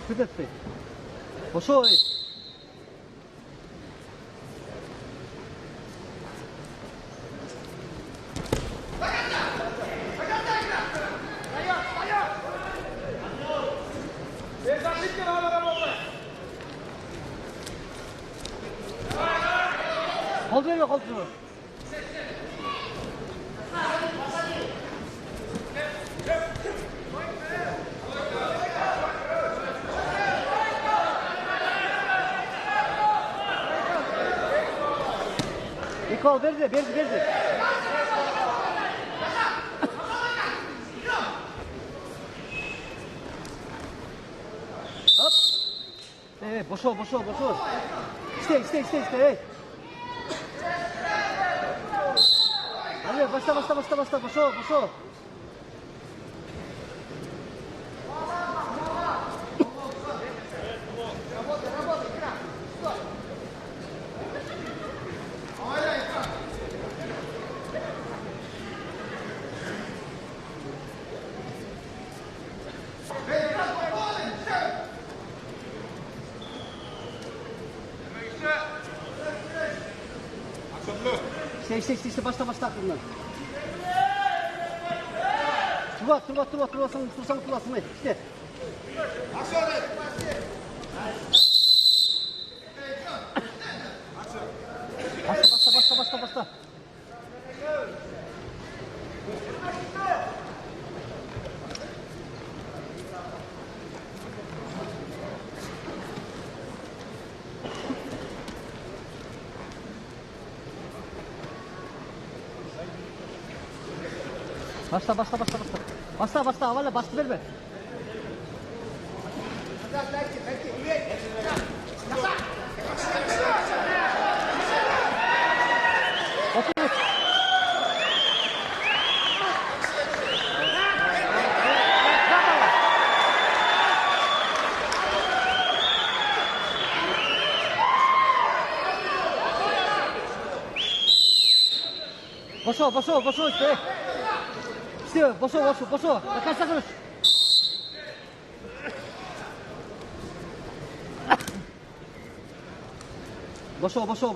Kütletme. Boşo. Kol veriyor, kol veriyor. Kol verdi, verdi. Hop. Boşo. İste. Hey. Hadi başla. Boşo. İşte başla aklımdan. Turlasın. İşte. Başla. Başla. Havale bastı verme. Boşo işte. İşte boşo. Kaç sakınız. Boşo. Boşo.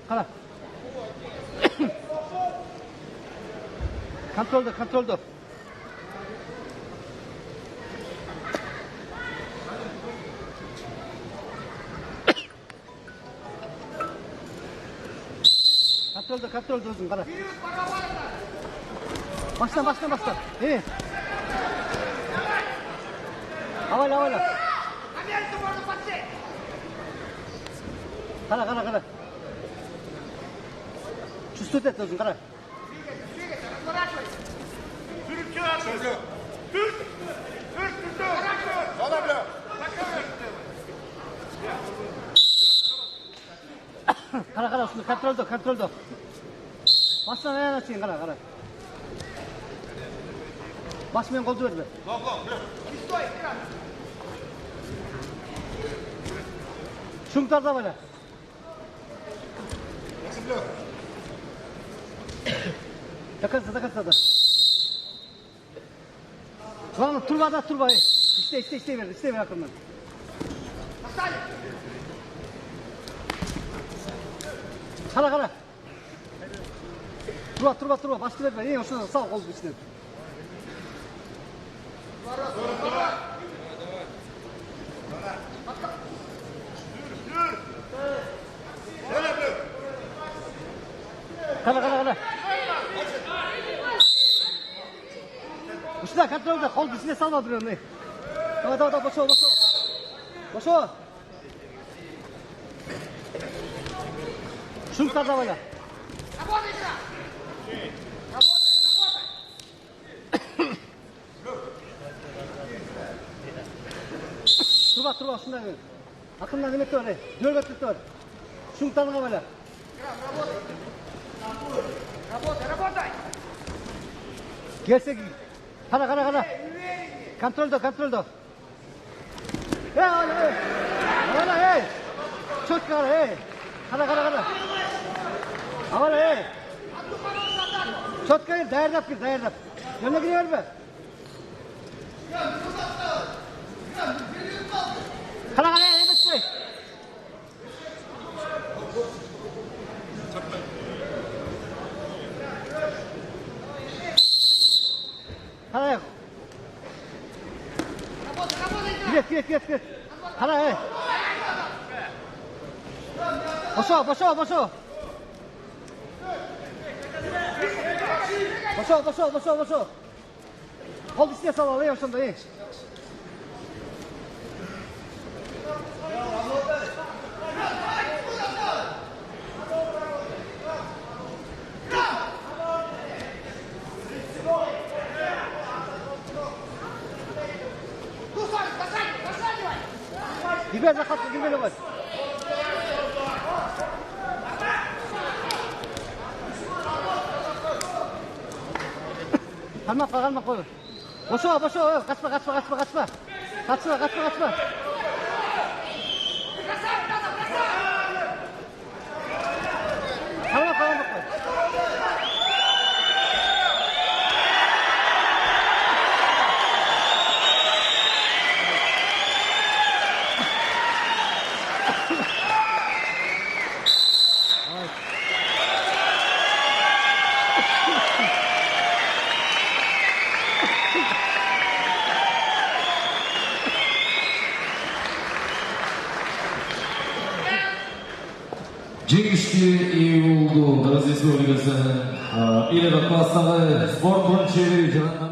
Kara. Kontrolde. Kontrolde özün kara. Başla. Evet. Havale. Kara. Чувствует это, Зунгара? Кара, контрольда. Басына аяғына шейін қара. Басымен қолды берді. Шуңтарда бәлі. До конца. Главное, турба. İste ver akımdan. Kara. Turba. Bastı verme. Sağ koldu içinden. Qara. Ushla, kontrolda, qo'l bizga salma birovni. Давай, пошел. Шумка давай. Работай, Турба, шундай. Ақымнан неме тұр, жөргө тұр. Шумтаныға бала. Работай. Келсек, қара. Контролда. Эй! Четко қара, эй! Қара. Авала, эй! Четко кел, дайырдап. Жөне кире бербе. Қара, емеспей. Қара, Кет. Қара, ей. Бошо. Қолды істе сал, ей, осында, ей. Дибе захатқа кірмелі ғой. Қалмақ қой. Бошо, қаспа. Қалмақ қой. Жеңіске ие болды Қырғыз Республикасы ел класстағы спорт бойынша